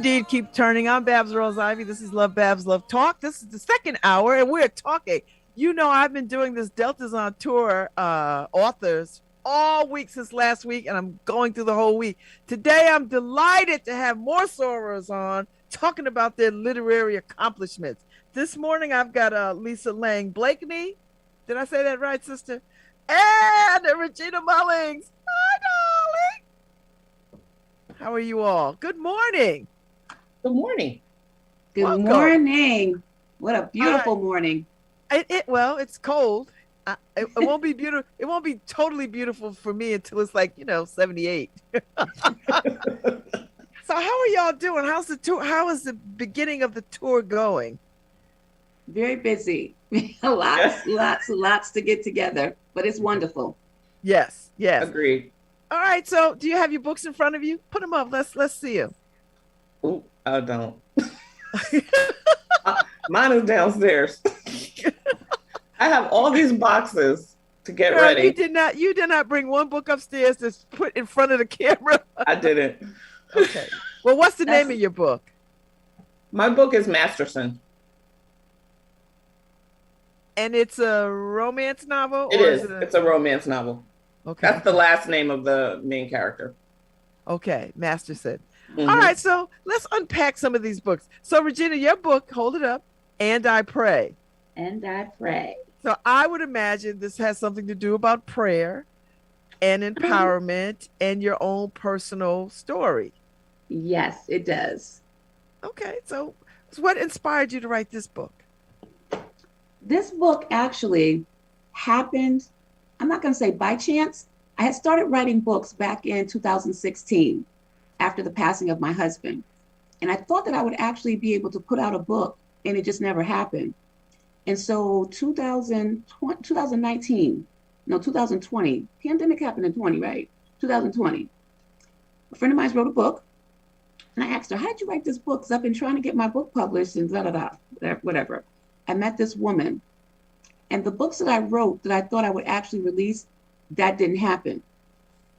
indeed keep turning. I'm Babz Rawls-Ivy. This is LoveBabz, LoveTalk. This is the second hour, and we're talking. You know, I've been doing this Deltas on Tour authors all week since last week, and I'm going through the whole week. Today, I'm delighted to have more Sorors on talking about their literary accomplishments. This morning, I've got Lisa Lang Blakeney. Did I say that right, sister? And Regina Mullings. Hi, darling. How are you all? Good morning. Good morning. Good Welcome. morning. What a beautiful morning. Well, it's cold. It won't be beautiful. It won't be totally beautiful for me until it's like 78. So how are y'all doing? How's the tour? How is the beginning of the tour going? Very busy. lots to get together, but it's wonderful. Yes. Agreed. All right. So, do you have your books in front of you? Put them up. Let's see them. Oh, I don't. Mine is downstairs. I have all these boxes to get ready. You did not bring one book upstairs to put in front of the camera. I didn't. Okay. Well, what's the name of your book? My book is Masterson. And it's a romance novel? It is. It's a romance novel. Okay. That's the last name of the main character. Okay, Masterson. Mm-hmm. All right, so let's unpack some of these books. So, Regina, your book, hold it up, And I Pray. And I Pray. So I would imagine this has something to do about prayer and empowerment and your own personal story. Yes, it does. Okay, so what inspired you to write this book? This book actually happened, I'm not going to say by chance. I had started writing books back in 2016 after the passing of my husband. And I thought that I would actually be able to put out a book, and it just never happened. And so 2020, pandemic happened in 20, right? 2020. A friend of mine wrote a book, and I asked her, how did you write this book? Because I've been trying to get my book published and whatever. I met this woman, and the books that I wrote that I thought I would actually release, that didn't happen.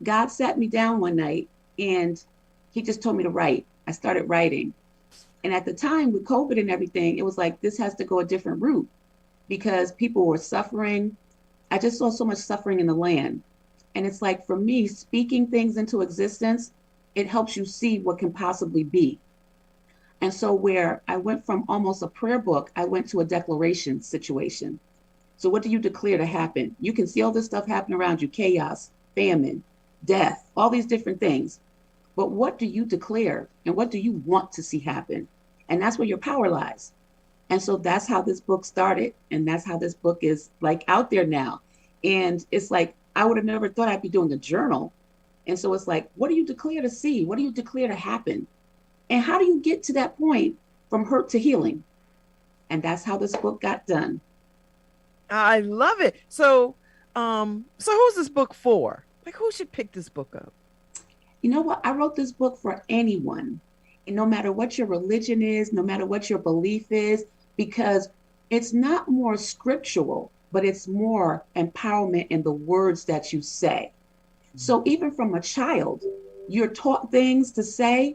God sat me down one night, and he just told me to write. I started writing. And at the time with COVID and everything, it was like, this has to go a different route because people were suffering. I just saw so much suffering in the land. And it's like, for me, speaking things into existence, it helps you see what can possibly be. And so where I went from almost a prayer book, I went to a declaration situation. So what do you declare to happen? You can see all this stuff happen around you, chaos, famine, death, all these different things. But what do you declare and what do you want to see happen? And that's where your power lies. And so that's how this book started. And that's how this book is like out there now. And it's like, I would have never thought I'd be doing a journal. And so it's like, what do you declare to see? What do you declare to happen? And how do you get to that point from hurt to healing? And that's how this book got done. I love it. So who's this book for? Like, who should pick this book up? You know what? I wrote this book for anyone. And no matter what your religion is, no matter what your belief is, because it's not more scriptural, but it's more empowerment in the words that you say. So even from a child, you're taught things to say,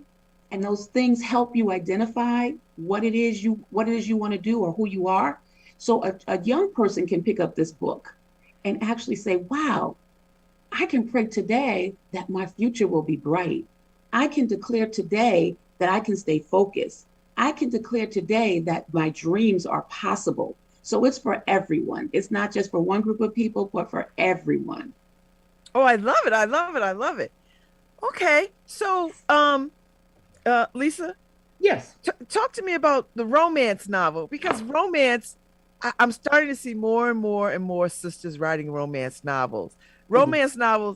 and those things help you identify what it is you want to do or who you are. So a young person can pick up this book and actually say, wow, I can pray today that my future will be bright. I can declare today that I can stay focused. I can declare today that my dreams are possible. So it's for everyone. It's not just for one group of people, but for everyone. Oh, I love it. I love it. I love it. Okay. So, Lisa? Yes. Talk to me about the romance novel, because romance, I'm starting to see more and more sisters writing romance novels. Romance novels,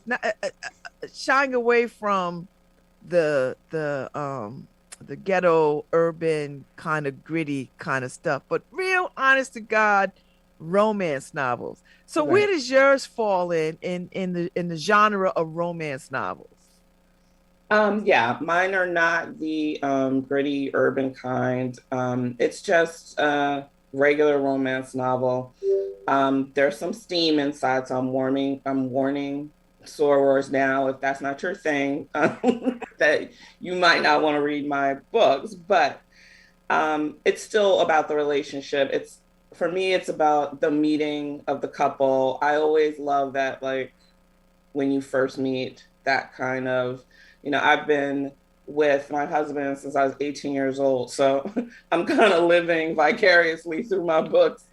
shying away from the ghetto, urban, kind of gritty kind of stuff, but real honest to God romance novels. So where does yours fall in the genre of romance novels? Yeah, mine are not the gritty urban kind. It's just a regular romance novel. There's some steam inside, so I'm warning Sorors now, if that's not your thing, that that you might not want to read my books, but it's still about the relationship. For me, it's about the meeting of the couple. I always love that, like when you first meet, that kind of, I've been with my husband since I was 18 years old. So I'm kind of living vicariously through my books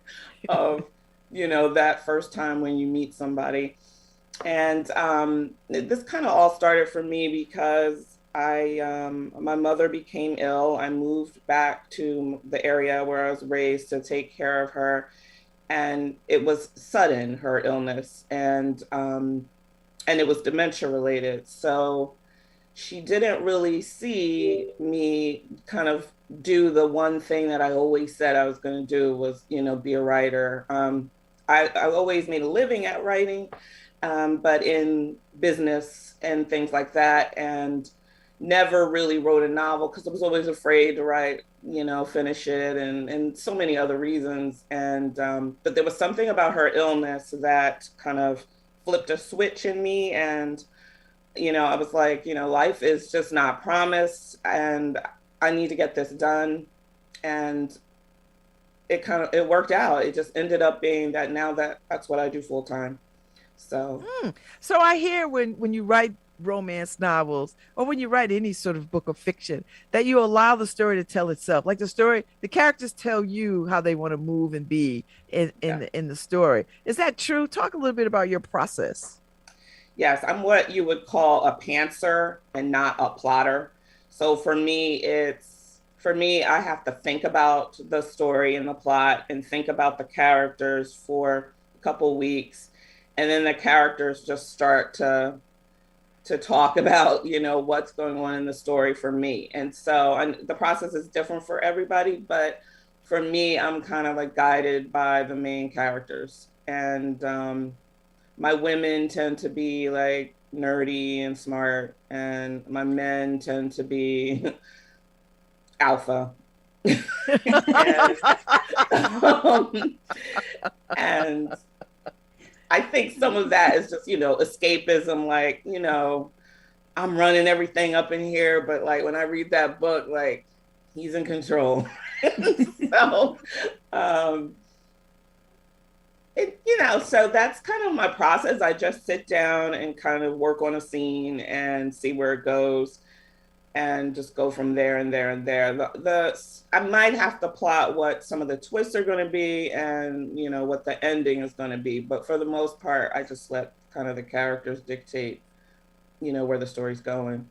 of, that first time when you meet somebody. And this kind of all started for me because my mother became ill. I moved back to the area where I was raised to take care of her. And it was sudden, her illness, and it was dementia related. So she didn't really see me kind of do the one thing that I always said I was going to do was, be a writer. I always made a living at writing, but in business and things like that, and never really wrote a novel because I was always afraid to write, finish it, and so many other reasons. And but there was something about her illness that kind of flipped a switch in me, and I was like, life is just not promised, and I need to get this done. And it worked out. It just ended up being that now that's what I do full time. So So I hear when you write romance novels or when you write any sort of book of fiction that you allow the story to tell itself. Like the characters tell you how they want to move and be in the story. Is that true? Talk a little bit about your process. Yes, I'm what you would call a pantser and not a plotter. So for me, I have to think about the story and the plot and think about the characters for a couple weeks. And then the characters just start to talk about, what's going on in the story for me. And so the process is different for everybody, but for me, I'm kind of like guided by the main characters. And my women tend to be like nerdy and smart, and my men tend to be alpha. And I think some of that is just, escapism, like, I'm running everything up in here, but like when I read that book, like he's in control. So, so that's kind of my process. I just sit down and kind of work on a scene and see where it goes and just go from there and there and there. I might have to plot what some of the twists are going to be and, what the ending is going to be. But for the most part, I just let kind of the characters dictate, where the story's going.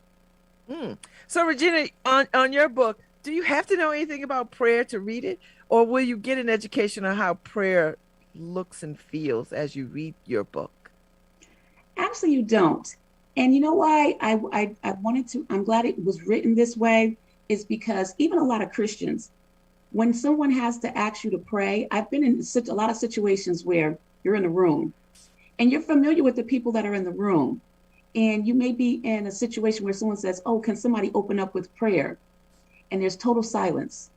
So Regina, on your book, do you have to know anything about prayer to read it? Or will you get an education on how prayer looks and feels as you read your book? Actually, you don't. And you know why I wanted to, I'm glad it was written this way, is because even a lot of Christians, when someone has to ask you to pray, I've been in a lot of situations where you're in a room and you're familiar with the people that are in the room. And you may be in a situation where someone says, oh, can somebody open up with prayer? And there's total silence.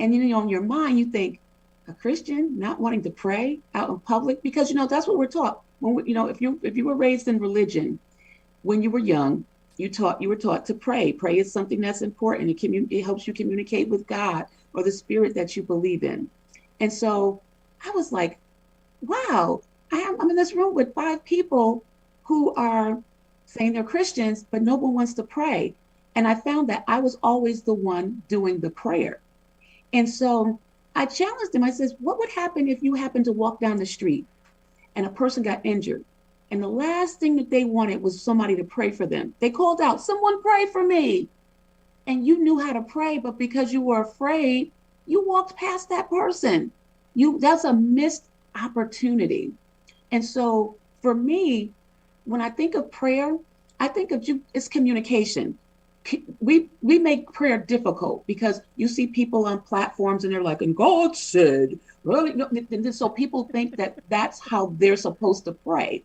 And in your mind, you think, a Christian not wanting to pray out in public? Because, that's what we're taught. When if you were raised in religion, when you were young, you were taught to pray. Pray is something that's important. It helps you communicate with God or the spirit that you believe in. And so I was like, wow, I'm in this room with 5 people who are saying they're Christians, but no one wants to pray. And I found that I was always the one doing the prayer. And so I challenged them. I said, what would happen if you happened to walk down the street and a person got injured? And the last thing that they wanted was somebody to pray for them. They called out, someone pray for me. And you knew how to pray, but because you were afraid, you walked past that person. That's a missed opportunity. And so for me, when I think of prayer, I think of it's communication. We make prayer difficult because you see people on platforms and they're like, and God said, really? No, so people think that that's how they're supposed to pray.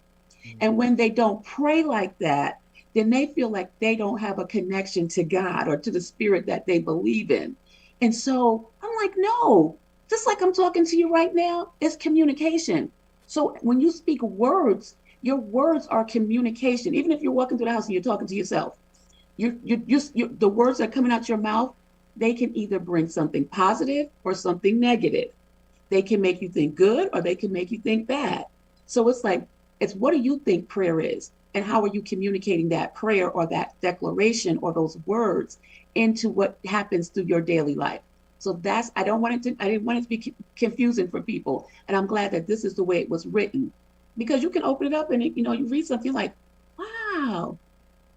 And when they don't pray like that, then they feel like they don't have a connection to God or to the spirit that they believe in. And so I'm like, no, just like I'm talking to you right now, it's communication. So when you speak words, your words are communication. Even if you're walking through the house and you're talking to yourself, The words that are coming out your mouth, they can either bring something positive or something negative. They can make you think good or they can make you think bad. So it's like, it's what do you think prayer is? And how are you communicating that prayer or that declaration or those words into what happens through your daily life? So that's, I didn't want it to be confusing for people. And I'm glad that this is the way it was written, because you can open it up and, you read something like, wow,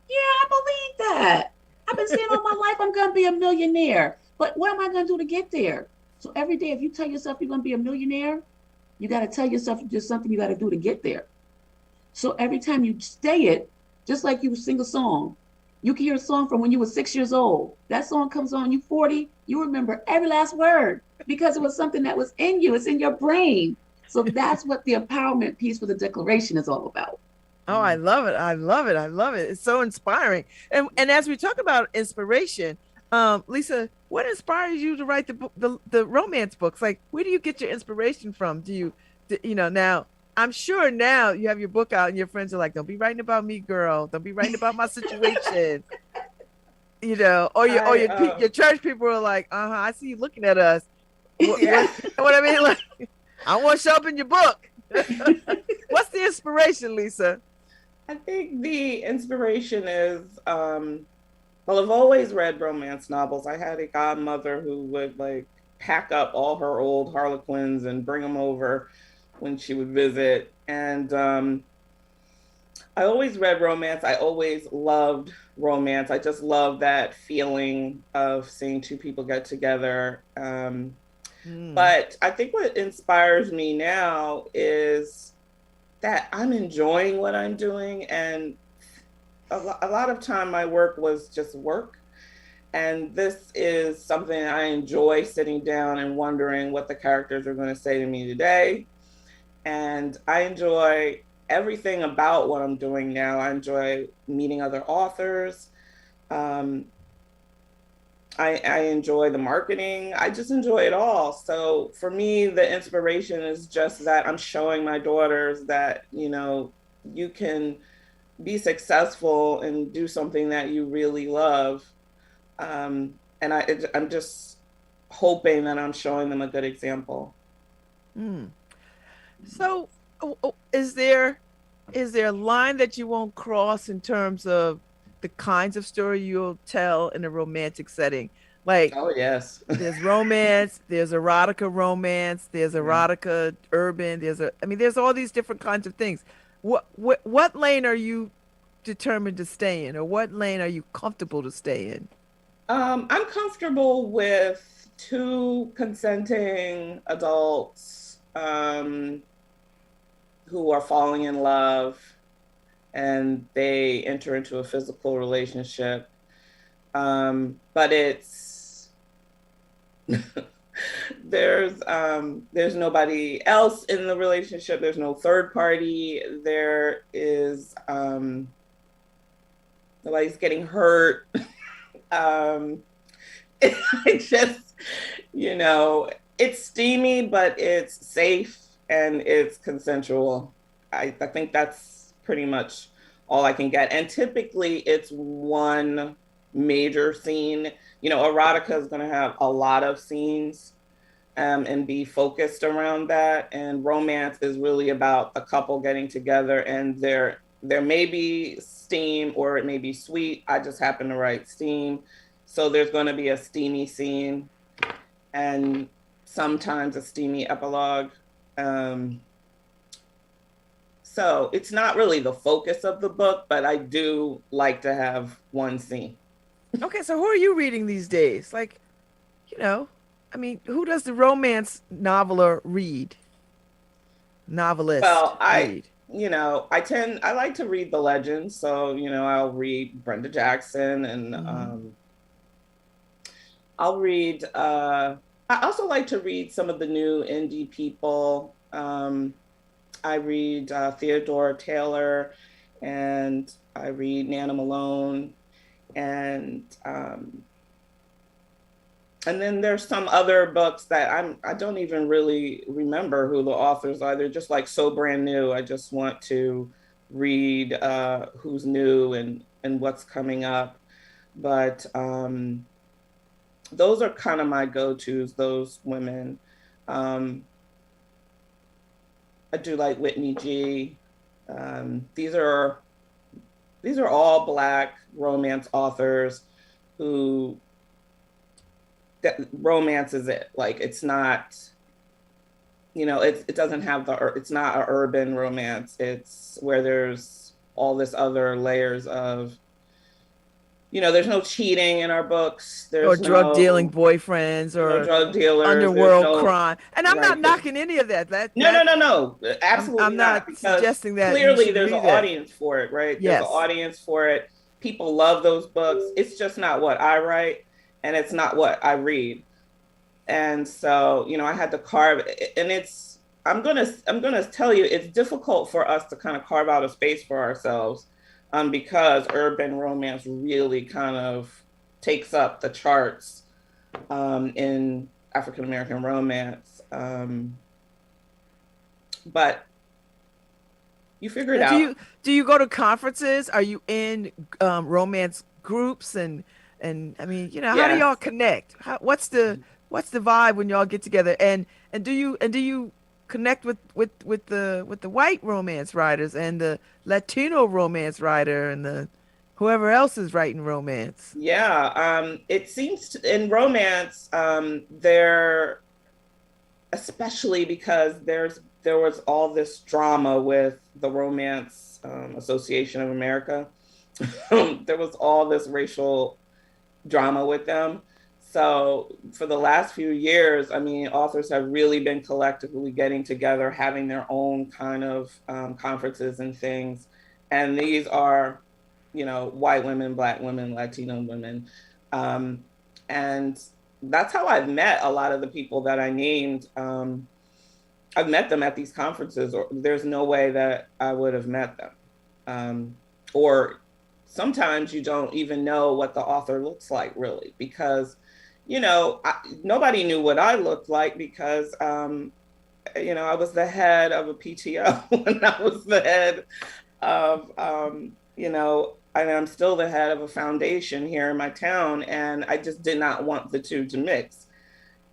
yeah, I believe that. I've been saying all my life I'm going to be a millionaire, but what am I going to do to get there? So every day, if you tell yourself you're going to be a millionaire, you got to tell yourself just something you got to do to get there. So every time you say it, just like you sing a song, you can hear a song from when you were 6 years old. That song comes on, you 40, you remember every last word because it was something that was in you. It's in your brain. So that's what the empowerment piece for the declaration is all about. Oh, I love it. I love it. I love it. It's so inspiring. And as we talk about inspiration, Lisa, what inspires you to write the book, the romance books? Like, where do you get your inspiration from? Now I'm sure now you have your book out and your friends are like, don't be writing about me, girl. Don't be writing about my situation. Your church people are like, I see you looking at us. What I mean? Like, I want to show up in your book. What's the inspiration, Lisa? I think the inspiration is, well, I've always read romance novels. I had a godmother who would like pack up all her old Harlequins and bring them over when she would visit. And I always read romance. I always loved romance. I just love that feeling of seeing two people get together. But I think what inspires me now is that I'm enjoying what I'm doing. And a lot of time my work was just work. And this is something I enjoy, sitting down and wondering what the characters are going to say to me today. And I enjoy everything about what I'm doing now. I enjoy meeting other authors. I enjoy the marketing. I just enjoy it all. So for me, the inspiration is just that I'm showing my daughters that, you can be successful and do something that you really love. And I'm just hoping that I'm showing them a good example. So is there a line that you won't cross in terms of the kinds of story you'll tell in a romantic setting? Like, oh yes, there's romance, there's erotica romance, there's erotica urban, there's all these different kinds of things. What lane are you determined to stay in, or what lane are you comfortable to stay in? I'm comfortable with two consenting adults who are falling in love and they enter into a physical relationship. But it's there's nobody else in the relationship. There's no third party. There is nobody's getting hurt. It's just, it's steamy, but it's safe and it's consensual. I think that's pretty much all I can get. And typically it's one major scene. Erotica is going to have a lot of scenes and be focused around that. And romance is really about a couple getting together, and there may be steam or it may be sweet. I just happen to write steam. So there's going to be a steamy scene and sometimes a steamy epilogue. So it's not really the focus of the book, but I do like to have one scene. Okay, so who are you reading these days? Like, who does the romance noveler read? Novelist. Well, read? I like to read the legends. So, I'll read Brenda Jackson and I'll read, I also like to read some of the new indie people. I read Theodora Taylor, and I read Nana Malone, and then there's some other books that I don't even really remember who the authors are. They're just like so brand new. I just want to read who's new and what's coming up. but those are kind of my go-tos, those women. I do like Whitney G. These are all Black romance authors who, that romance is it. Like, it's not, it doesn't have it's not an urban romance. It's where there's all this other layers of, there's no cheating in our books. Or There's drug no, dealing boyfriends no or drug dealers. There's underworld no, crime. And I'm not right. knocking any of that. No. Absolutely I'm not because suggesting that you clearly should there's an read it. audience for it, right? Yes. There's an audience for it. People love those books. It's just not what I write, and it's not what I read. And so, I had to carve it. And I'm gonna tell you, it's difficult for us to kind of carve out a space for ourselves, because urban romance really kind of takes up the charts in African American romance. But you figure it out. Do you go to conferences? Are you in romance groups and I mean, how do y'all connect? What's the vibe when y'all get together? And do you connect with the white romance writers and the Latino romance writer and the whoever else is writing romance? Yeah, it seems in romance, there, especially because there was all this drama with the Romance Association of America. There was all this racial drama with them. So for the last few years, I mean, authors have really been collectively getting together, having their own kind of conferences and things. And these are, white women, Black women, Latino women. And that's how I've met a lot of the people that I named. I've met them at these conferences, or there's no way that I would have met them. Or sometimes you don't even know what the author looks like, really, because, nobody knew what I looked like because, I was the head of a PTO and I was the head of, and I'm still the head of a foundation here in my town. And I just did not want the two to mix.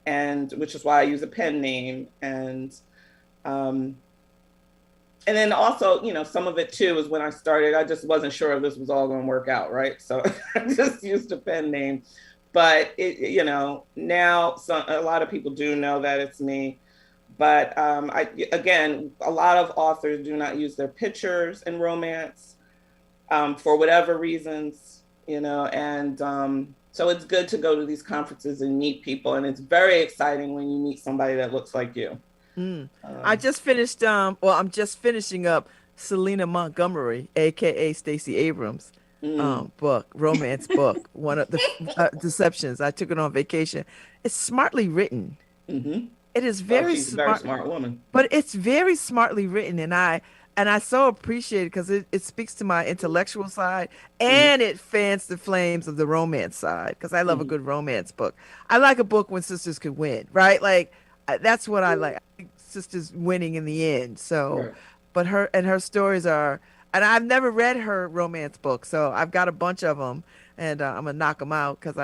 And which is why I use a pen name. And then also, some of it too is when I started, I just wasn't sure if this was all going to work out, right? So I just used a pen name. But now a lot of people do know that it's me. But again, a lot of authors do not use their pictures in romance for whatever reasons, and so it's good to go to these conferences and meet people. And it's very exciting when you meet somebody that looks like you. I just finished, I'm just finishing up Selena Montgomery, aka Stacey Abrams, book, romance book, one of the Deceptions. I took it on vacation. It's smartly written. Mm-hmm. It is She's very a very smart woman. but it's very smartly written, and I so appreciate it because it speaks to my intellectual side and it fans the flames of the romance side because I love a good romance book. I like a book when sisters could win, right? Like that's what I like. I think sisters winning in the end. So, Right. but her stories are, and I've never read her romance book, so I've got a bunch of them, and I'm gonna knock them out because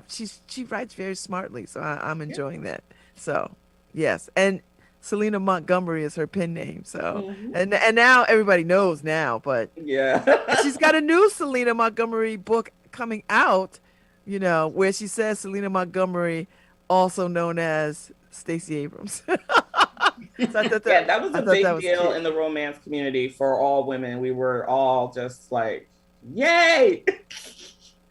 she writes very smartly, so I'm enjoying that. So, yes, and Selena Montgomery is her pen name. So, and now everybody knows now, but Yeah. she's got a new Selena Montgomery book coming out, where she says Selena Montgomery, also known as Stacey Abrams. So Yeah, that was I a thought big that was deal cute. in the romance community for all women. We were all just like, yay!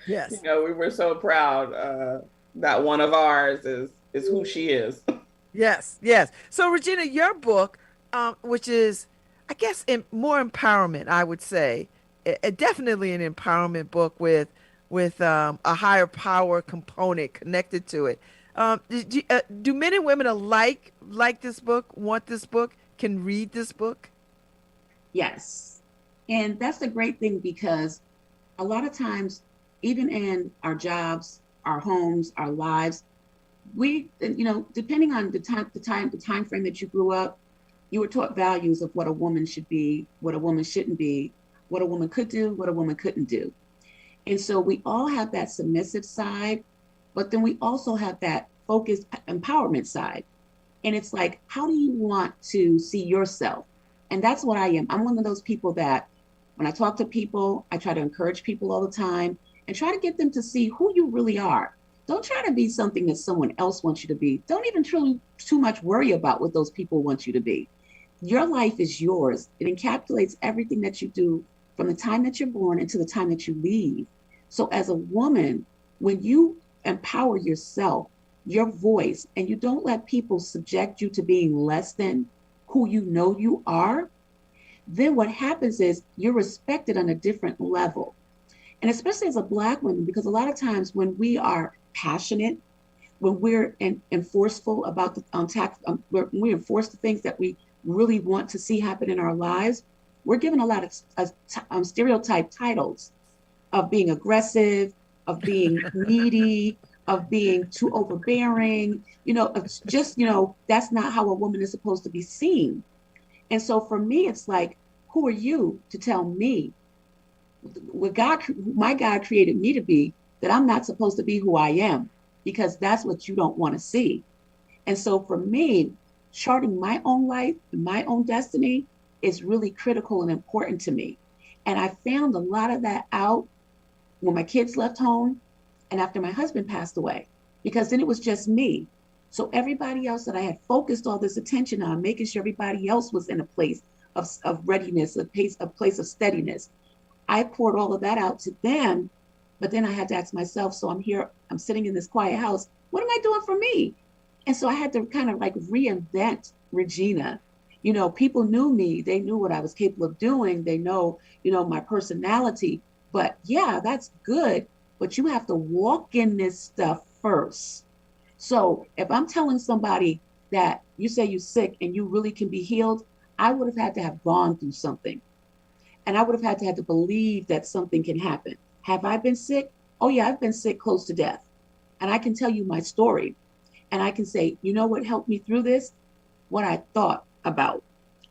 Yes. We were so proud that one of ours is who she is. Yes, yes. So Regina, your book, which is, I guess, more empowerment, I would say, definitely an empowerment book with a higher power component connected to it. Do men and women alike like this book, want this book, can read this book? Yes. And that's the great thing because a lot of times, even in our jobs, our homes, our lives, we, depending on the time frame that you grew up, you were taught values of what a woman should be, what a woman shouldn't be, what a woman could do, what a woman couldn't do. And so we all have that submissive side, but then we also have that focused empowerment side. And it's like, how do you want to see yourself? And that's what I am. I'm one of those people that when I talk to people, I try to encourage people all the time and try to get them to see who you really are. Don't try to be something that someone else wants you to be. Don't even truly too much worry about what those people want you to be. Your life is yours. It encapsulates everything that you do from the time that you're born until the time that you leave. So as a woman, when you empower yourself, your voice, and you don't let people subject you to being less than who you know you are, then what happens is you're respected on a different level. And especially as a Black woman, because a lot of times when we are passionate, when we're forceful about the when we enforce the things that we really want to see happen in our lives, we're given a lot of stereotype titles of being aggressive, of being needy, of being too overbearing, that's not how a woman is supposed to be seen. And so for me, it's like, who are you to tell me my God created me to be, that I'm not supposed to be who I am, because that's what you don't want to see. And so for me, charting my own life and my own destiny is really critical and important to me. And I found a lot of that out when my kids left home and after my husband passed away, because then it was just me. So everybody else that I had focused all this attention on, making sure everybody else was in a place of readiness, a place of steadiness, I poured all of that out to them. But then I had to ask myself, so I'm here, I'm sitting in this quiet house, what am I doing for me? And so I had to kind of like reinvent Regina. People knew me, they knew what I was capable of doing, they know, my personality. But yeah, that's good, but you have to walk in this stuff first. So if I'm telling somebody that you say you're sick and you really can be healed, I would have had to have gone through something. And I would have had to believe that something can happen. Have I been sick? Oh yeah, I've been sick close to death. And I can tell you my story. And I can say, you know what helped me through this? What I thought about.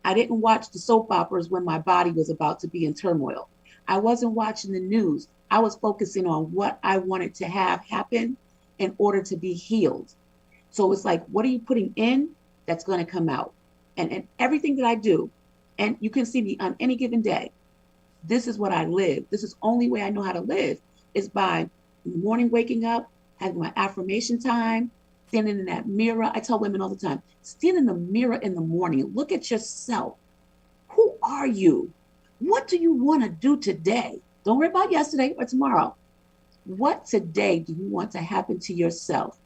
I didn't watch the soap operas when my body was about to be in turmoil. I wasn't watching the news. I was focusing on what I wanted to have happen in order to be healed. So it's like, what are you putting in that's going to come out? And everything that I do, and you can see me on any given day, this is what I live. This is the only way I know how to live, is by in the morning waking up, having my affirmation time, standing in that mirror. I tell women all the time, stand in the mirror in the morning and look at yourself. Who are you? What do you want to do today? Don't worry about yesterday or tomorrow. What today do you want to happen to yourself?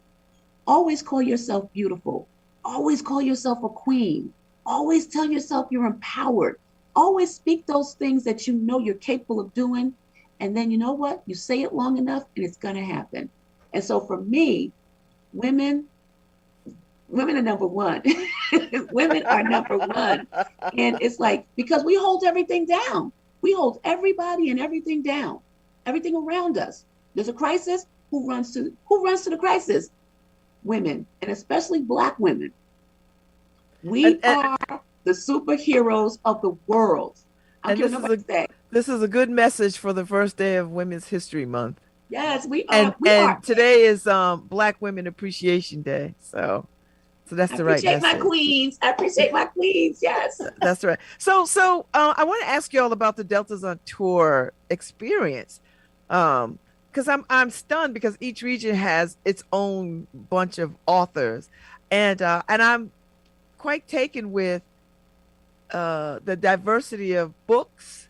Always call yourself beautiful. Always call yourself a queen. Always tell yourself you're empowered. Always speak those things that you know you're capable of doing. And then you know what? You say it long enough and it's going to happen. And so for me, women are number one. Women are number one. And it's like, because we hold everything down. We hold everybody and everything down, everything around us. There's a crisis. Who runs to the crisis? Women, and especially Black women. We are the superheroes of the world. This is a good message for the first day of Women's History Month. Yes, we are. And today is Black Women Appreciation Day. So that's the right message. I appreciate my queens. Yes, that's right. So I want to ask you all about the Deltas on Tour experience, because I'm stunned, because each region has its own bunch of authors, and I'm quite taken with the diversity of books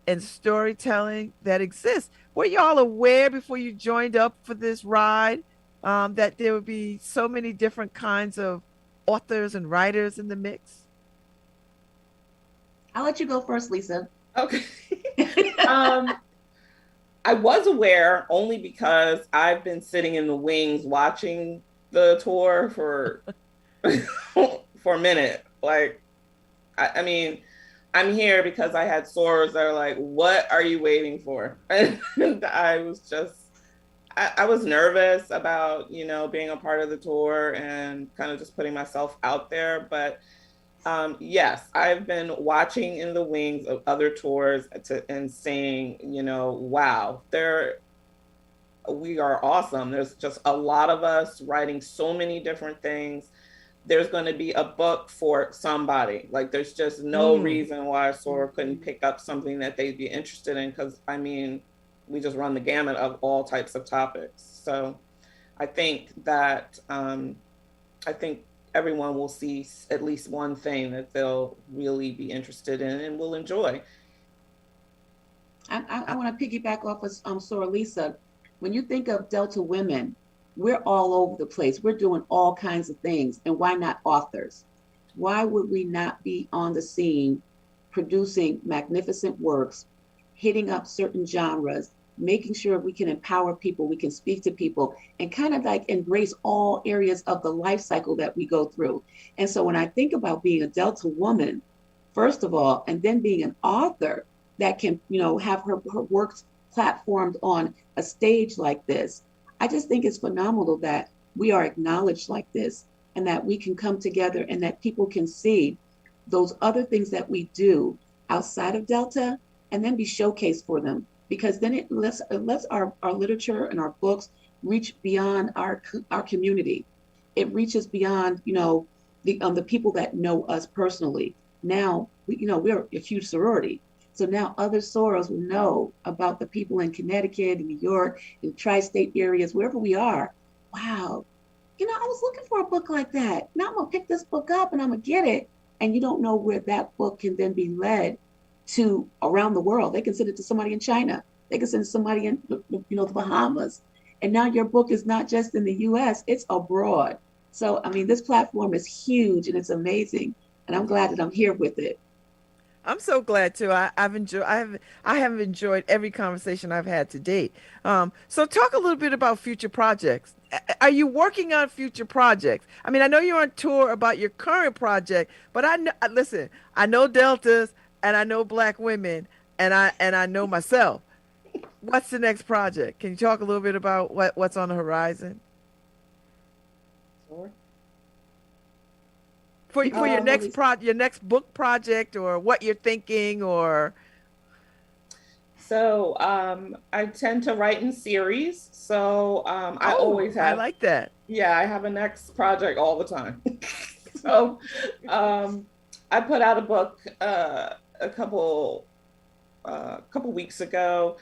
and storytelling that exists. Were y'all aware before you joined up for this ride that there would be so many different kinds of authors and writers in the mix? I'll let you go first, Lisa. Okay. I was aware only because I've been sitting in the wings watching the tour for for a minute. Like, I mean, I'm here because I had Sorors that are like, what are you waiting for? And I was nervous about, being a part of the tour and kind of just putting myself out there. But Yes, I've been watching in the wings of other tours and saying, wow, we are awesome. There's just a lot of us writing so many different things. There's going to be a book for somebody. Like, there's just no reason why Soror couldn't pick up something that they'd be interested in. Because, I mean, we just run the gamut of all types of topics. So I think that, I think everyone will see at least one thing that they'll really be interested in and will enjoy. I want to piggyback off of Soror Lisa. When you think of Delta women, we're all over the place. We're doing all kinds of things. And why not authors? Why would we not be on the scene producing magnificent works, hitting up certain genres, making sure we can empower people, we can speak to people, and kind of like embrace all areas of the life cycle that we go through. And so when I think about being a Delta woman, first of all, and then being an author that can, have her works platformed on a stage like this, I just think it's phenomenal that we are acknowledged like this and that we can come together and that people can see those other things that we do outside of Delta and then be showcased for them, because then it lets our literature and our books reach beyond our community. It reaches beyond, the people that know us personally. Now, we're a huge sorority. So now other Soros will know about the people in Connecticut, in New York, in tri-state areas, wherever we are. Wow, I was looking for a book like that. Now I'm gonna pick this book up and I'm gonna get it. And you don't know where that book can then be led to around the world. They can send it to somebody in China. They can send it to somebody in, the Bahamas. And now your book is not just in the US, it's abroad. So, I mean, this platform is huge and it's amazing. And I'm glad that I'm here with it. I'm so glad too. I have enjoyed every conversation I've had to date. So talk a little bit about future projects. Are you working on future projects? I mean, I know you're on tour about your current project, but listen, I know Deltas and I know Black women and I know myself. What's the next project? Can you talk a little bit about what's on the horizon? Sure. For your your next book project, or what you're thinking, or So I tend to write in series. So I always I have, like that. yeah, I have a next project all the time. So I put out a book a couple weeks ago,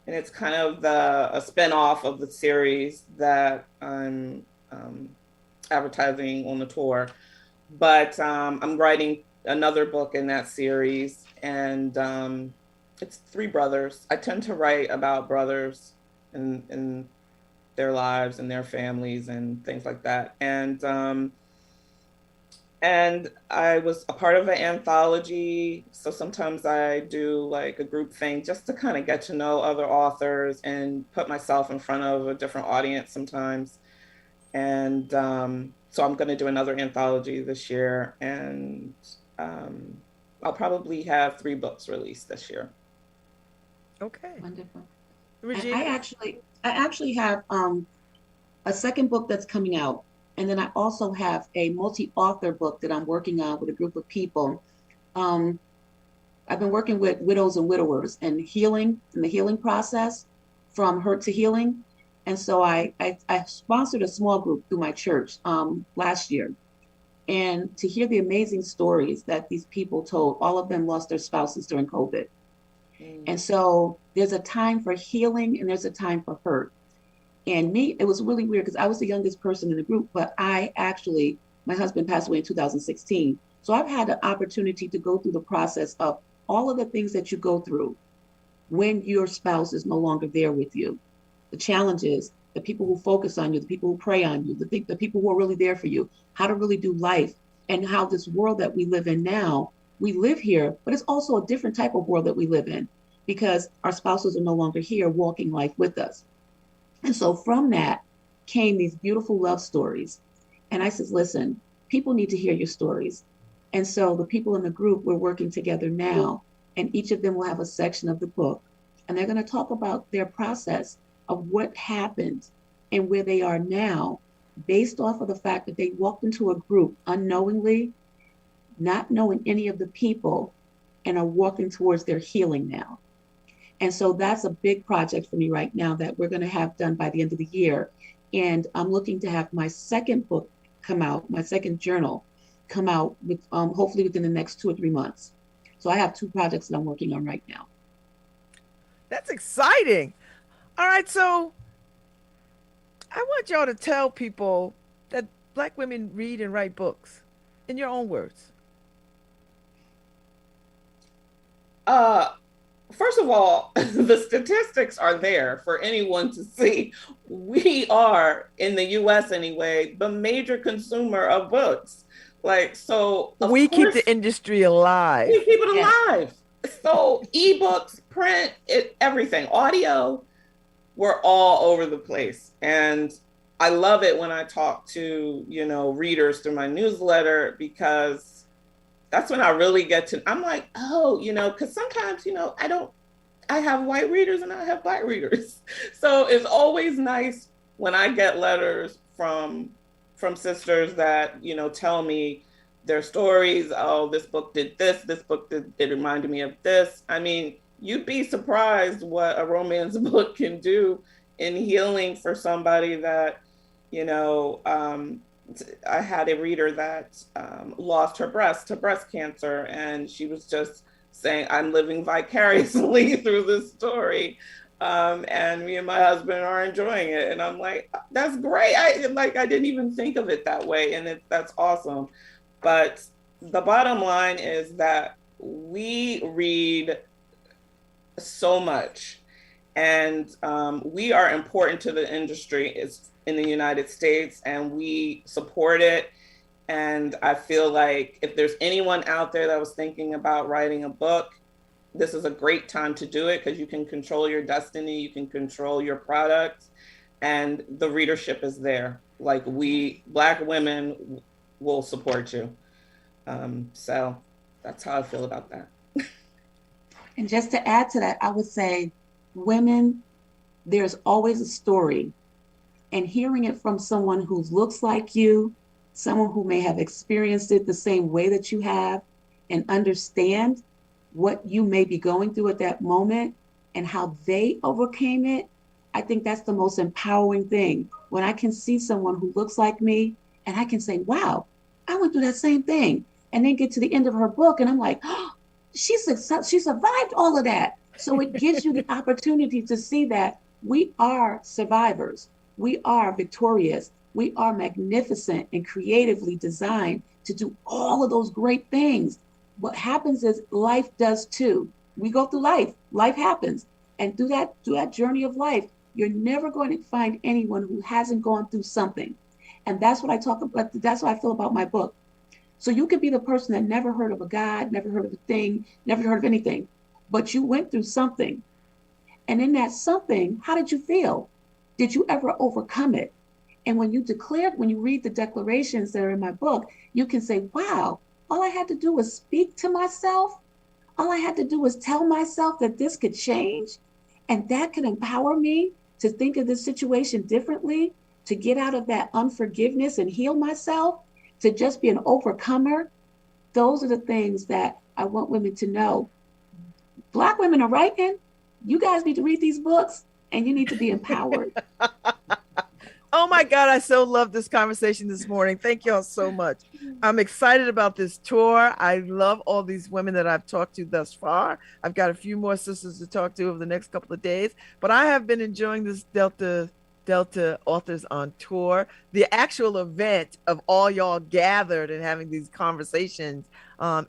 and it's kind of a spinoff of the series that I'm advertising on the tour. But I'm writing another book in that series, and it's three brothers. I tend to write about brothers and their lives and their families and things like that. And I was a part of an anthology, so sometimes I do like a group thing just to kind of get to know other authors and put myself in front of a different audience sometimes. And so I'm going to do another anthology this year, and I'll probably have 3 books released this year. Okay. Wonderful. Regina? I actually have a second book that's coming out. And then I also have a multi-author book that I'm working on with a group of people. I've been working with widows and widowers and healing, in the healing process from hurt to healing. And so I sponsored a small group through my church last year. And to hear the amazing stories that these people told, all of them lost their spouses during COVID. And so there's a time for healing and there's a time for hurt. And me, it was really weird because I was the youngest person in the group, but my husband passed away in 2016. So I've had the opportunity to go through the process of all of the things that you go through when your spouse is no longer there with you. The challenges, the people who focus on you, the people who pray on you, the people who are really there for you, how to really do life, and how this world that we live in now, we live here, but it's also a different type of world that we live in because our spouses are no longer here walking life with us. And so from that came these beautiful love stories. And I said, listen, people need to hear your stories. And so the people in the group, we're working together now, and each of them will have a section of the book. And they're going to talk about their process of what happened and where they are now, based off of the fact that they walked into a group unknowingly, not knowing any of the people, and are walking towards their healing now. And so that's a big project for me right now that we're going to have done by the end of the year. And I'm looking to have my second book come out, my second journal come out with hopefully within the next 2 or 3 months. So I have 2 projects that I'm working on right now. That's exciting. All right, so I want y'all to tell people that Black women read and write books in your own words. Uh, First of all, the statistics are there for anyone to see. We are, in the US anyway, the major consumer of books. Like, so of We keep course, the industry alive. we keep it Yes. alive. So ebooks, print, everything, audio, we're all over the place. And I love it when I talk to, readers through my newsletter, because that's when I really get to, I'm like, oh, because sometimes, I have white readers and I have Black readers. So it's always nice when I get letters from sisters that, tell me their stories. Oh, this book did this. This book it reminded me of this. I mean, you'd be surprised what a romance book can do in healing for somebody that, I had a reader that lost her breast to breast cancer, and she was just saying, I'm living vicariously through this story. And me and my husband are enjoying it. And I'm like, that's great. I didn't even think of it that way. And that's awesome. But the bottom line is that we read so much, and we are important to the industry. It's in the United States, and we support it. And I feel like if there's anyone out there that was thinking about writing a book, this is a great time to do it, because you can control your destiny, you can control your product, and the readership is there. Like, we Black women will support you. So that's how I feel about that. And just to add to that, I would say, women, there's always a story. And hearing it from someone who looks like you, someone who may have experienced it the same way that you have, and understand what you may be going through at that moment and how they overcame it, I think that's the most empowering thing. When I can see someone who looks like me and I can say, wow, I went through that same thing, and then get to the end of her book and I'm like, oh, she survived all of that. So it gives you the opportunity to see that we are survivors. We are victorious. We are magnificent and creatively designed to do all of those great things. What happens is life does too. We go through life. Life happens. And through that journey of life, you're never going to find anyone who hasn't gone through something. And that's what I talk about. That's what I feel about my book. So you could be the person that never heard of a God, never heard of a thing, never heard of anything, but you went through something. And in that something, how did you feel? Did you ever overcome it? And when you read the declarations that are in my book, you can say, wow, all I had to do was speak to myself. All I had to do was tell myself that this could change. And that could empower me to think of this situation differently, to get out of that unforgiveness and heal myself, to just be an overcomer. Those are the things that I want women to know. Black women are writing. You guys need to read these books, and you need to be empowered. Oh my God, I so love this conversation this morning. Thank y'all so much. I'm excited about this tour. I love all these women that I've talked to thus far. I've got a few more sisters to talk to over the next couple of days, but I have been enjoying this Delta Authors on Tour. The actual event of all y'all gathered and having these conversations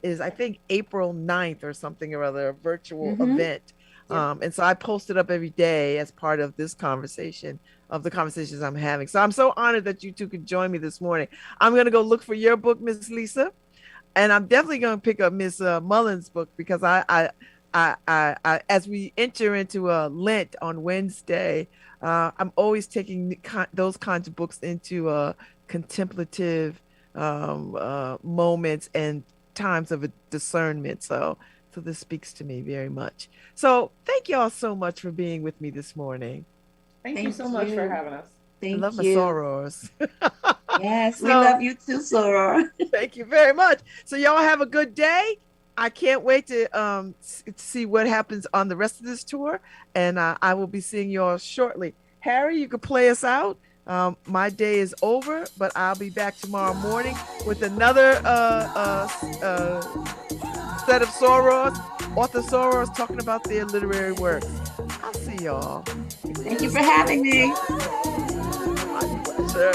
is, I think, April 9th or something or other, a virtual event. And so I post it up every day as part of this conversation, of the conversations I'm having. So I'm so honored that you two could join me this morning. I'm going to go look for your book, Miss Lisa. And I'm definitely going to pick up Miss Mullings' book, because I as we enter into a Lent on Wednesday, I'm always taking those kinds of books into contemplative moments and times of a discernment. So this speaks to me very much. So thank you all so much for being with me this morning. Thank you so much for having us. Thank I love you. my sorors. Yes, we So- love you too, Soror. Thank you very much. So y'all have a good day. I can't wait to see what happens on the rest of this tour, and I will be seeing y'all shortly. Harry, you can play us out. My day is over, but I'll be back tomorrow morning with another set of Sorors, author Sorors, talking about their literary works. I'll see y'all. Thank you for having me. My pleasure.